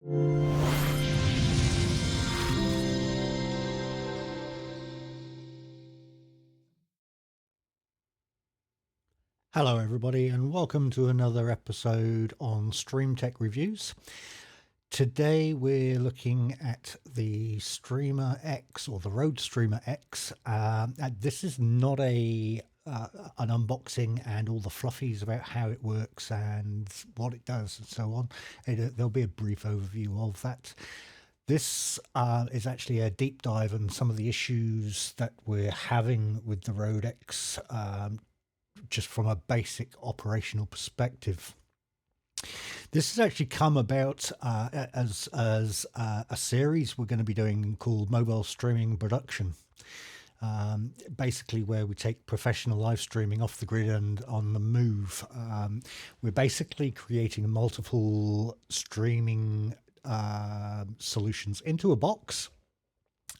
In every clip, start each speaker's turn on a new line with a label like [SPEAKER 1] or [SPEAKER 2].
[SPEAKER 1] Hello everybody and welcome to another episode on Stream Tech Reviews. Today we're looking at the Streamer X, or the Rode Streamer X. This is not an unboxing and all the fluffies about how it works and what it does and so on. There'll be a brief overview of that. This is actually a deep dive on some of the issues that we're having with the Rode X, just from a basic operational perspective. This has actually come about as a series we're going to be doing called Mobile Streaming Production. Basically where we take professional live streaming off the grid and on the move. We're basically creating multiple streaming solutions into a box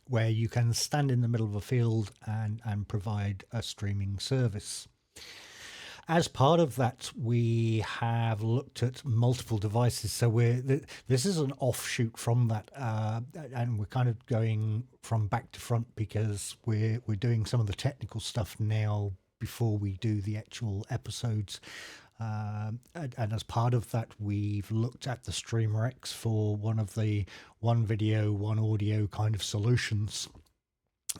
[SPEAKER 1] where you can stand in the middle of a field and provide a streaming service. As part of that, we have looked at multiple devices. So this is an offshoot from that, and we're kind of going from back to front because we're doing some of the technical stuff now before we do the actual episodes. And as part of that, we've looked at the Streamer X for one of the one video, one audio kind of solutions.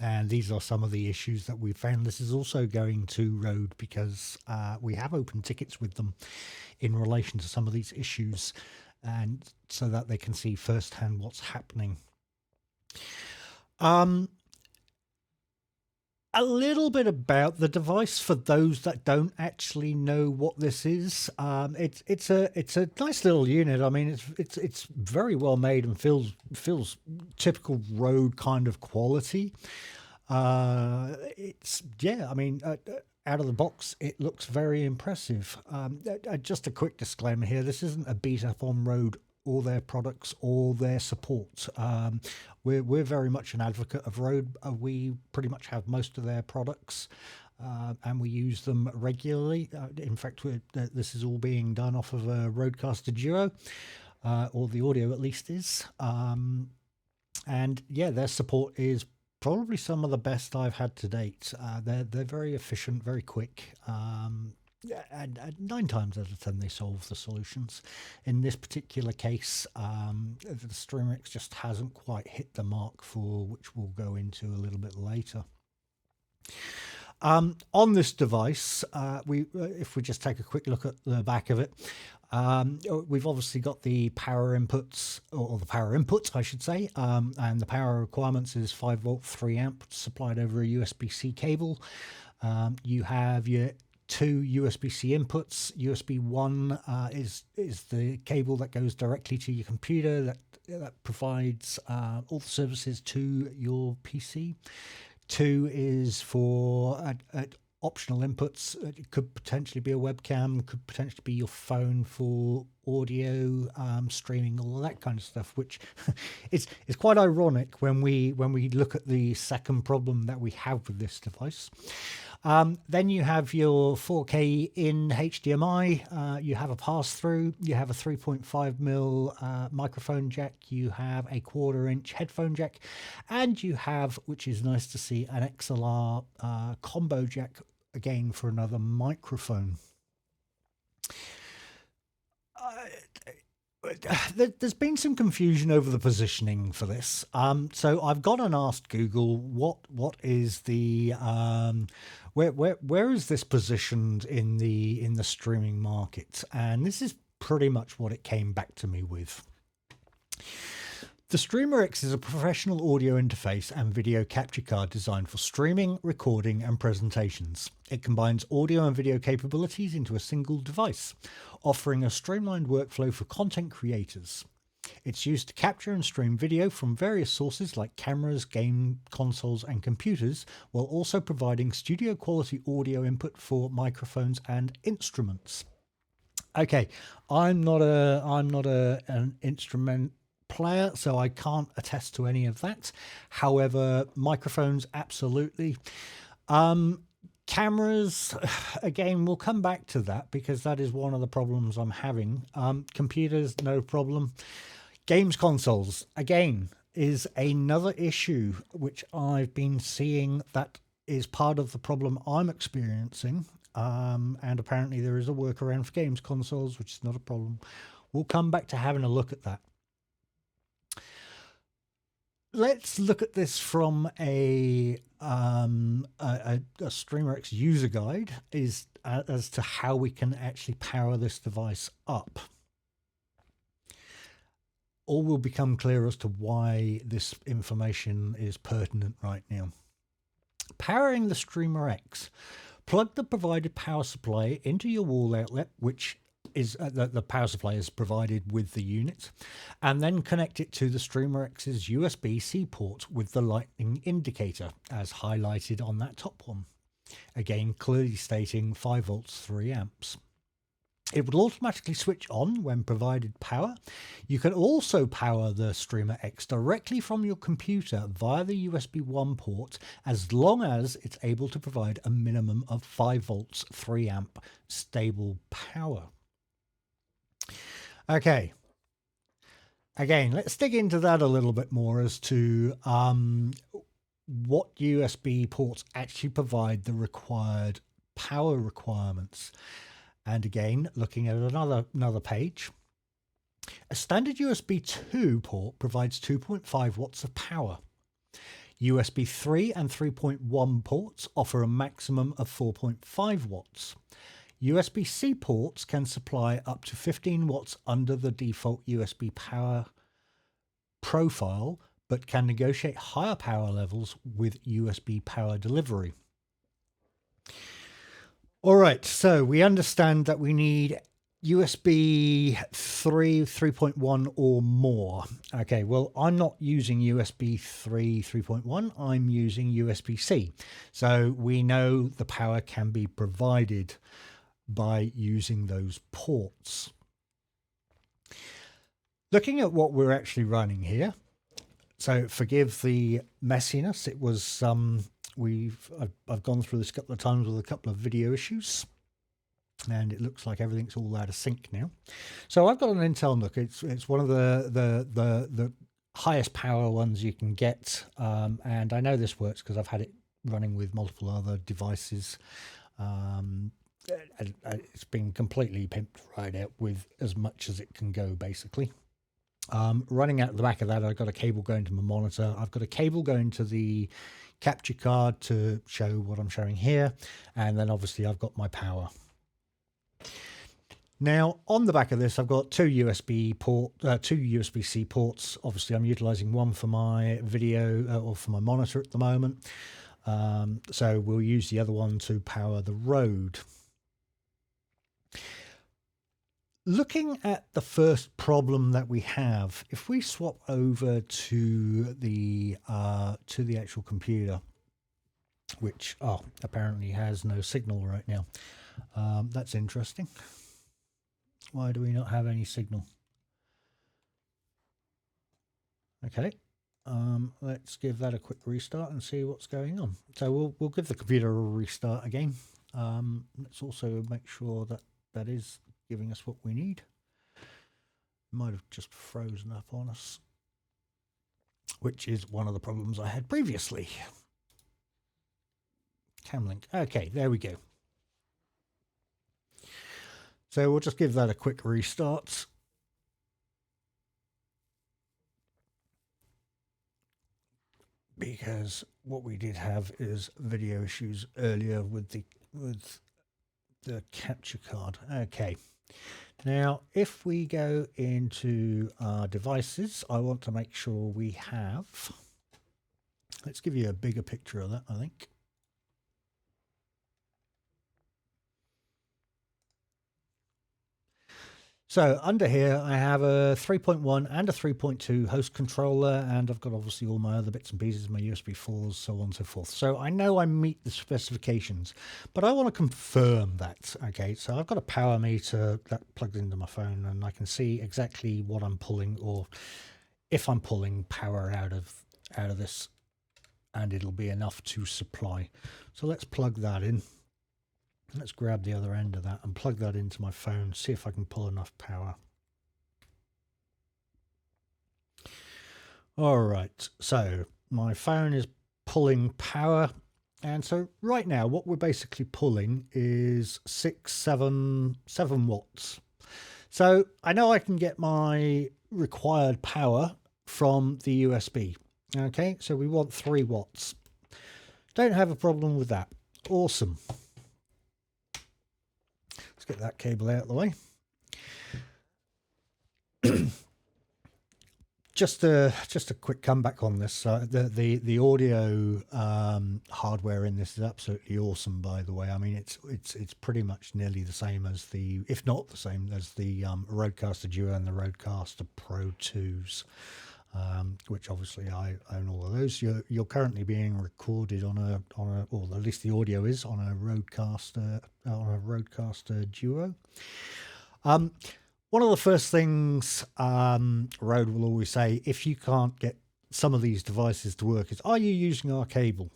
[SPEAKER 1] And these are some of the issues that we found. This is also going to Rode because we have open tickets with them in relation to some of these issues, and so that they can see firsthand what's happening. A little bit about the device for those that don't actually know what this is. It's a nice little unit. I mean, it's very well made and feels typical Rode kind of quality. It's I mean, out of the box, it looks very impressive. Just a quick disclaimer here: this isn't a beat up on Rode or their products or their support. We're very much an advocate of Rode. We pretty much have most of their products, and we use them regularly. In fact, this is all being done off of a Rodecaster Duo, or the audio at least is. And yeah, their support is probably some of the best I've had to date. They're very efficient, very quick. And 9 times out of 10 they solve the solutions. In this particular case, the Streamer X just hasn't quite hit the mark, for which we'll go into a little bit later. On this device, if we just take a quick look at the back of it, we've obviously got the power inputs, or the power inputs I should say, and the power requirements is 5 volt 3 amp supplied over a USB-C cable. You have your 2 USB-C inputs. USB 1 is the cable that goes directly to your computer that provides all the services to your PC. 2 is for optional inputs. It could potentially be a webcam, could potentially be your phone for audio, streaming, all of that kind of stuff, which is quite ironic when we look at the second problem that we have with this device. Then you have your 4K in HDMI, you have a pass-through, you have a 3.5mm microphone jack, you have a 1/4 inch headphone jack, and you have, which is nice to see, an XLR combo jack, again for another microphone. There's been some confusion over the positioning for this. So I've gone and asked Google what is the where is this positioned in the streaming market, and this is pretty much what it came back to me with. The Streamer X is a professional audio interface and video capture card designed for streaming, recording, and presentations. It combines audio and video capabilities into a single device, offering a streamlined workflow for content creators. It's used to capture and stream video from various sources like cameras, game consoles, and computers, while also providing studio quality audio input for microphones and instruments. Okay, I'm not an instrument player, so I can't attest to any of that. However, microphones, absolutely. Cameras, again, we'll come back to that because that is one of the problems I'm having. Computers, no problem. Games consoles, again, is another issue which I've been seeing that is part of the problem I'm experiencing. And apparently there is a workaround for games consoles, which is not a problem. We'll come back to having a look at that. Let's look at this from a StreamerX user guide as to how we can actually power this device up. All will become clear as to why this information is pertinent right now. Powering the StreamerX. Plug the provided power supply into your wall outlet, which is the power supply is provided with the unit, and then connect it to the StreamerX's USB-C port with the lightning indicator as highlighted on that top one. Again, clearly stating 5 volts, 3 amps. It will automatically switch on when provided power. You can also power the StreamerX directly from your computer via the USB 1 port, as long as it's able to provide a minimum of 5 volts, 3 amp stable power. Okay. Again, let's dig into that a little bit more as to what USB ports actually provide the required power requirements. And again, looking at another page, a standard USB 2 port provides 2.5 watts of power. USB 3 and 3.1 ports offer a maximum of 4.5 watts. USB-C ports can supply up to 15 watts under the default USB power profile, but can negotiate higher power levels with USB power delivery. All right, so we understand that we need USB 3, 3.1 or more. Okay, well, I'm not using USB 3, 3.1. I'm using USB-C. So we know the power can be provided by using those ports. Looking at what we're actually running here, so forgive the messiness. It was I've gone through this a couple of times with a couple of video issues, and it looks like everything's all out of sync now. So I've got an Intel NUC. It's one of the highest power ones you can get, and I know this works because I've had it running with multiple other devices. It's been completely pimped right out with as much as it can go, basically. Running out the back of that, I've got a cable going to my monitor. I've got a cable going to the capture card to show what I'm showing here, and then obviously I've got my power. Now on the back of this, I've got two USB-C ports. Obviously, I'm utilizing one for my video or for my monitor at the moment. So we'll use the other one to power the Rode. Looking at the first problem that we have, if we swap over to the actual computer, which apparently has no signal right now, that's interesting. Why do we not have any signal? Okay, let's give that a quick restart and see what's going on. So we'll give the computer a restart again. Let's also make sure that that is giving us what we need. Might have just frozen up on us, which is one of the problems I had previously. Camlink. Okay, there we go. So we'll just give that a quick restart. Because what we did have is video issues earlier with the capture card. Okay. Now, if we go into our devices, I want to make sure we have, let's give you a bigger picture of that, I think. So under here, I have a 3.1 and a 3.2 host controller, and I've got obviously all my other bits and pieces, my USB 4s, so on and so forth. So I know I meet the specifications, but I want to confirm that. Okay, so I've got a power meter that plugged into my phone, and I can see exactly what I'm pulling, or if I'm pulling power out of this, and it'll be enough to supply. So let's plug that in. Let's grab the other end of that and plug that into my phone, see if I can pull enough power. All right, so my phone is pulling power, and so right now what we're basically pulling is 7 watts. So I know I can get my required power from the USB. Okay, so we want 3 watts. Don't have a problem with that. Awesome. Let's get that cable out of the way. Just a quick comeback on this. The audio hardware in this is absolutely awesome. By the way, I mean it's pretty much nearly the same as the, if not the same as the Rodecaster Duo and the Rodecaster Pro 2s, which obviously I own all of those. You're currently being recorded on a, or at least the audio is on a Rodecaster Duo. One of the first things Rode will always say, if you can't get some of these devices to work, is, are you using our cable?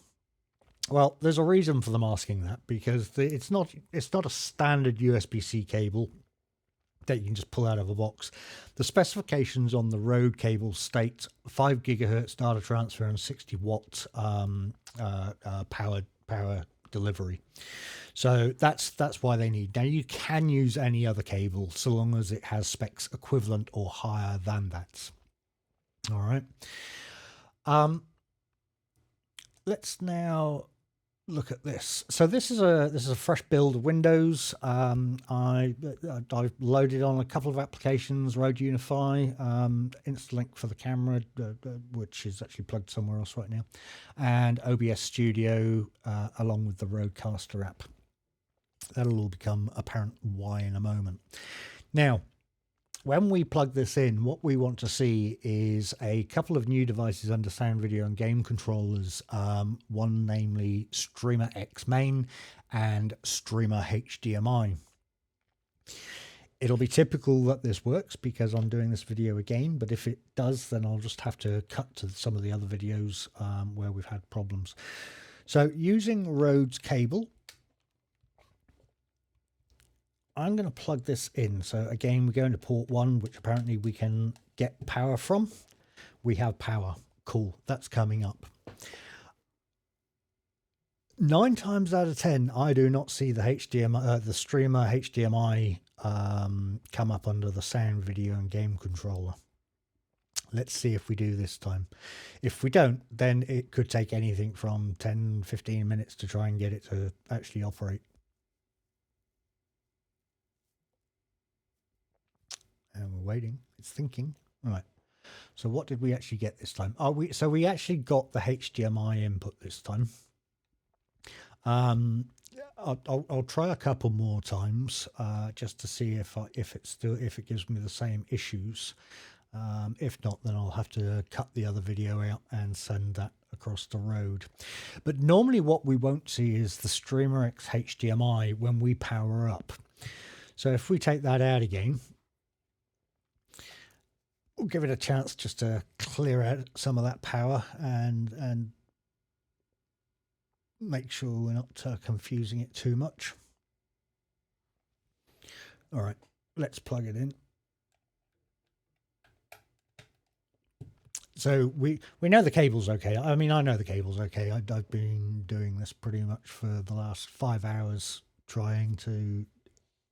[SPEAKER 1] Well, there's a reason for them asking that, because it's not a standard USB-C cable that you can just pull out of a box. The specifications on the Rode cable state 5 gigahertz data transfer and 60 watt power delivery. So that's why they need. Now you can use any other cable so long as it has specs equivalent or higher than that. All right. Let's now look at this. So this is a fresh build of Windows. I've loaded on a couple of applications: Rode Unify, Instalink for the camera, which is actually plugged somewhere else right now, and OBS Studio, along with the Rodecaster app. That'll all become apparent why in a moment. Now, when we plug this in, what we want to see is a couple of new devices under sound, video, and game controllers. One namely Streamer X Main and Streamer HDMI. It'll be typical that this works because I'm doing this video again, but if it does, then I'll just have to cut to some of the other videos where we've had problems. So using Rode's cable, I'm going to plug this in. So again, we're going to port 1, which apparently we can get power from. We have power. Cool. That's coming up. 9 times out of 10, I do not see the HDMI, the Streamer HDMI come up under the sound, video, and game controller. Let's see if we do this time. If we don't, then it could take anything from 10-15 minutes to try and get it to actually operate. And we're waiting. It's thinking. All right. So what did we actually get this time? So we actually got the HDMI input this time. I'll try a couple more times just to see if it gives me the same issues. If not, then I'll have to cut the other video out and send that across the road. But normally what we won't see is the Streamer X HDMI when we power up. So if we take that out again, we'll give it a chance just to clear out some of that power and make sure we're not confusing it too much. All right, let's plug it in. So we know the cable's okay. I mean, I know the cable's okay. I've been doing this pretty much for the last 5 hours trying to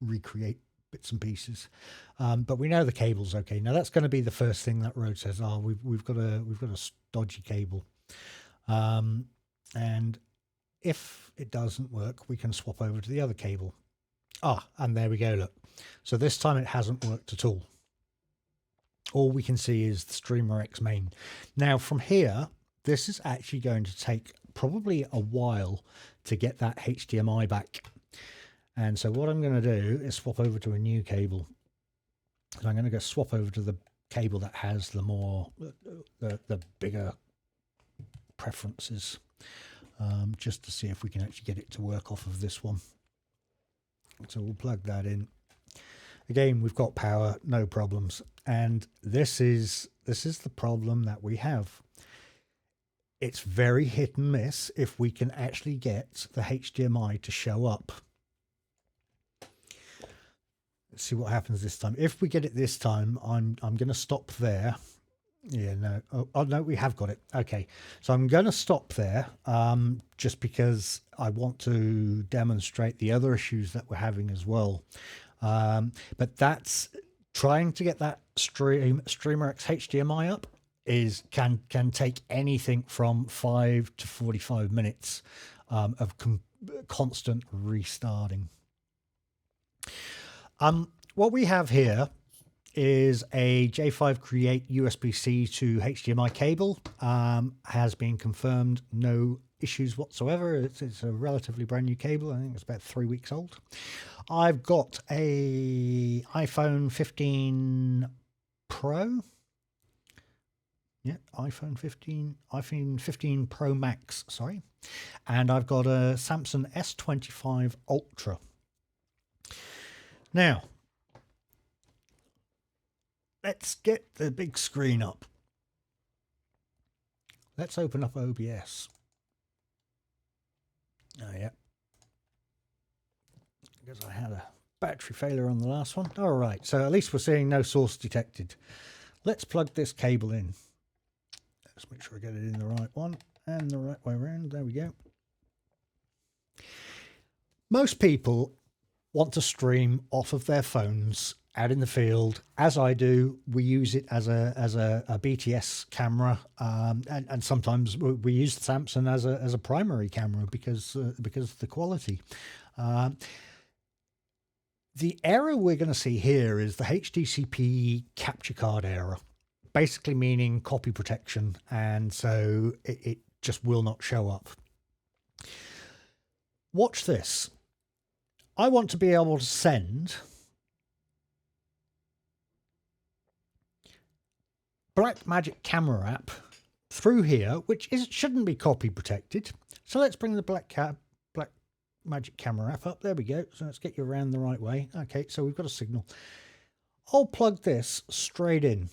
[SPEAKER 1] recreate bits and pieces, but we know the cable's okay. Now that's going to be the first thing that Rode says. Oh, we've got a dodgy cable, and if it doesn't work, we can swap over to the other cable. And there we go. Look, so this time it hasn't worked at all. All we can see is the Streamer X Main. Now from here, this is actually going to take probably a while to get that HDMI back. And so what I'm going to do is swap over to a new cable. And I'm going to go swap over to the cable that has the more, the bigger preferences, just to see if we can actually get it to work off of this one. So we'll plug that in. Again, we've got power, no problems. And this is the problem that we have. It's very hit and miss if we can actually get the HDMI to show up. Let's see what happens this time. If we get it this time, I'm going to stop there Yeah, no. Oh, no, we have got it. Okay. So I'm going to stop there just because I want to demonstrate the other issues that we're having as well. But that's trying to get that StreamerX HDMI up can take anything from 5 to 45 minutes of constant restarting. What we have here is a J5 Create USB-C to HDMI cable. Has been confirmed, no issues whatsoever. It's a relatively brand new cable. I think it's about 3 weeks old. I've got a iPhone 15 Pro. Yeah, iPhone 15 Pro Max, sorry. And I've got a Samsung S25 Ultra. Now, let's get the big screen up. Let's open up OBS. Oh, yeah. Because I had a battery failure on the last one. All right, so at least we're seeing no source detected. Let's plug this cable in. Let's make sure I get it in the right one and the right way around. There we go. Most people want to stream off of their phones out in the field. As I do, we use it as a BTS camera, and sometimes we use Samsung as a primary camera because of the quality. The error we're going to see here is the HDCP capture card error, basically meaning copy protection, and so it just will not show up. Watch this. I want to be able to send Blackmagic camera app through here, which shouldn't be copy protected. So let's bring the Blackmagic camera app up. There we go. So let's get you around the right way. Okay, so we've got a signal. I'll plug this straight in.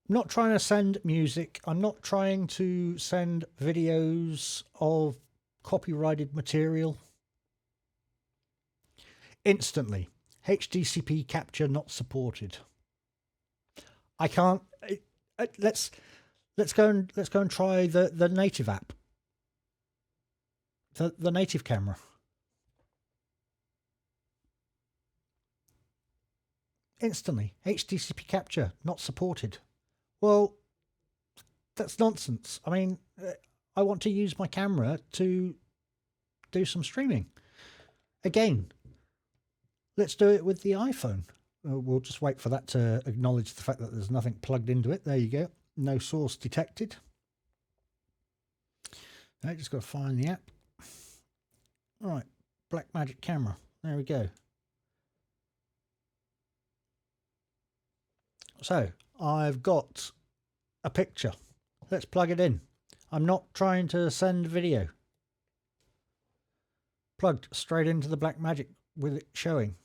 [SPEAKER 1] I'm not trying to send music. I'm not trying to send videos of copyrighted material. Instantly, HDCP capture not supported. I can't. Let's go and try the native app. The native camera. Instantly, HDCP capture not supported. Well, that's nonsense. I mean, I want to use my camera to do some streaming. Again, let's do it with the iPhone. We'll just wait for that to acknowledge the fact that there's nothing plugged into it. There you go. No source detected. I just got to find the app. All right, Blackmagic camera. There we go. So I've got a picture. Let's plug it in. I'm not trying to send video. Plugged straight into the Blackmagic with it showing.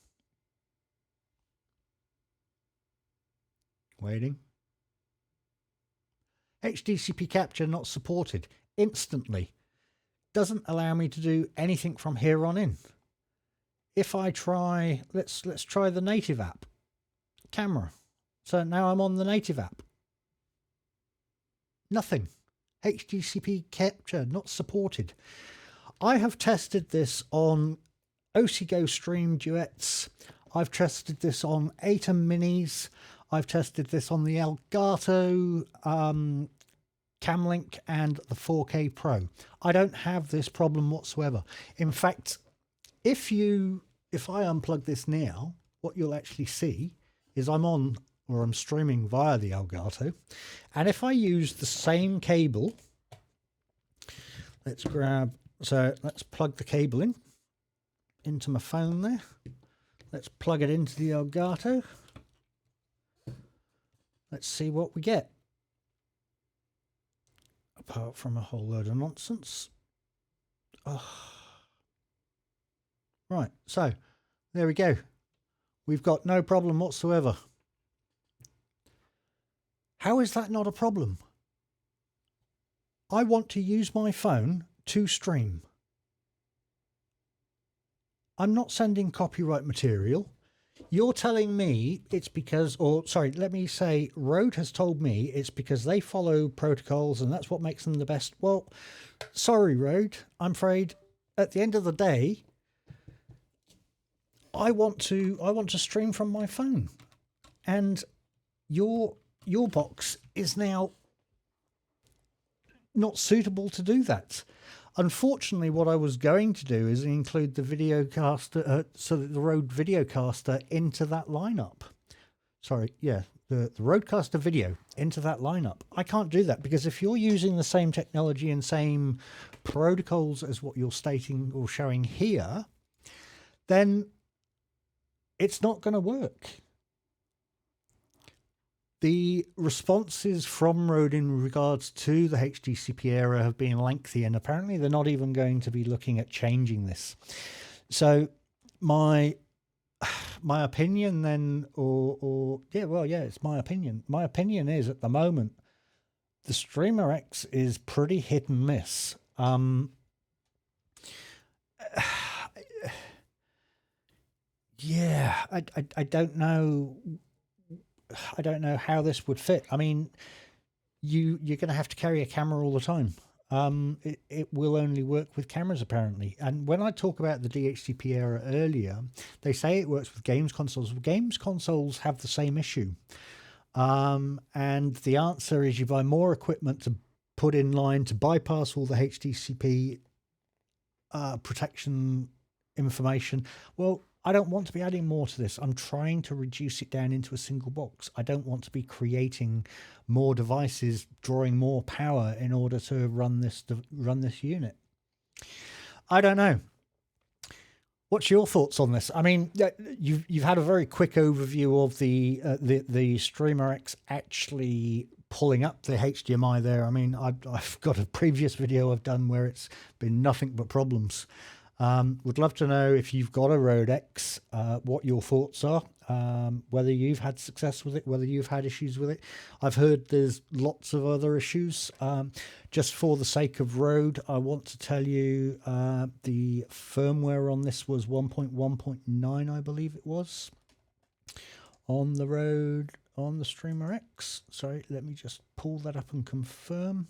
[SPEAKER 1] Waiting. HDCP capture not supported. Instantly. Doesn't allow me to do anything from here on in. If I try, let's try the native app. Camera. So now I'm on the native app. Nothing. HDCP capture not supported. I have tested this on OCGo Stream Duets. I've tested this on Atom Minis. I've tested this on the Elgato Camlink and the 4K Pro. I don't have this problem whatsoever. In fact, if I unplug this now, what you'll actually see is I'm streaming via the Elgato, and if I use the same cable, let's plug the cable into my phone there. Let's plug it into the Elgato. Let's see what we get. Apart from a whole load of nonsense. Oh. Right, so there we go. We've got no problem whatsoever. How is that not a problem? I want to use my phone to stream. I'm not sending copyright material. You're telling me it's because, or sorry, let me say, Rode has told me it's because they follow protocols and that's what makes them the best. Well, sorry, Rode. I'm afraid at the end of the day, I want to stream from my phone, and your box is now not suitable to do that. Unfortunately, what I was going to do is include the videocaster, so that the Rode Videocaster into that lineup. Sorry, yeah, the Rodecaster Video into that lineup. I can't do that because if you're using the same technology and same protocols as what you're stating or showing here, then it's not going to work. The responses from Rode in regards to the HDCP error have been lengthy, and apparently they're not even going to be looking at changing this. So my opinion then, it's my opinion. My opinion is at the moment, the Streamer X is pretty hit and miss. Yeah, I don't know. I don't know how this would fit. I mean, you're going to have to carry a camera all the time. It will only work with cameras apparently. And when I talk about the DHCP error earlier, they say it works with games consoles. Well, games consoles have the same issue. And the answer is you buy more equipment to put in line to bypass all the HDCP protection information. Well, I don't want to be adding more to this. I'm trying to reduce it down into a single box. I don't want to be creating more devices, drawing more power in order to run this unit. I don't know. What's your thoughts on this? I mean, you've had a very quick overview of the Streamer X actually pulling up the HDMI there. I mean, I've got a previous video I've done where it's been nothing but problems. Would love to know if you've got a Rode X, what your thoughts are, whether you've had success with it, whether you've had issues with it. I've heard there's lots of other issues. Just for the sake of Rode, I want to tell you the firmware on this was 1.1.9, I believe it was, on the Rode, on the Streamer X. Sorry, let me just pull that up and confirm.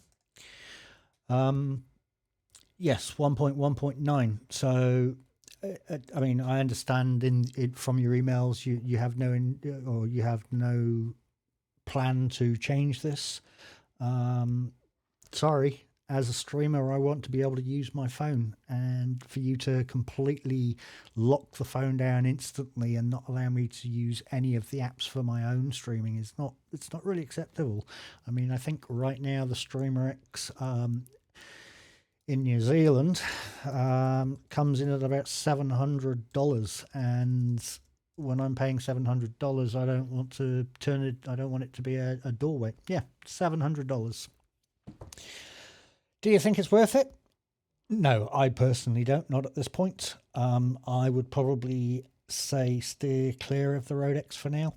[SPEAKER 1] Yes, 1.1.9. So, I mean, I understand from your emails you have no plan to change this. Sorry, as a streamer, I want to be able to use my phone, and for you to completely lock the phone down instantly and not allow me to use any of the apps for my own streaming it's not really acceptable. I mean, I think right now the Streamer X in New Zealand comes in at about $700, and when I'm paying $700, I don't want to I don't want it to be a doorway. Yeah, $700. Do you think it's worth it? No, I personally don't, not at this point. I would probably say steer clear of the Rode X for now,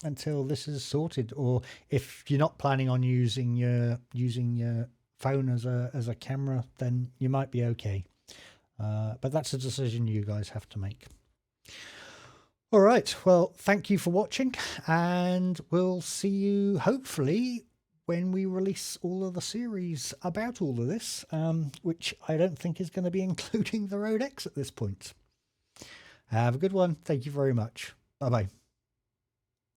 [SPEAKER 1] until this is sorted, or if you're not planning on using your phone as a camera, then you might be okay. But that's a decision you guys have to make. All right, well, thank you for watching, and we'll see you hopefully when we release all of the series about all of this, which I don't think is going to be including the Rode X at this point. Have a good one. Thank you very much. Bye-bye.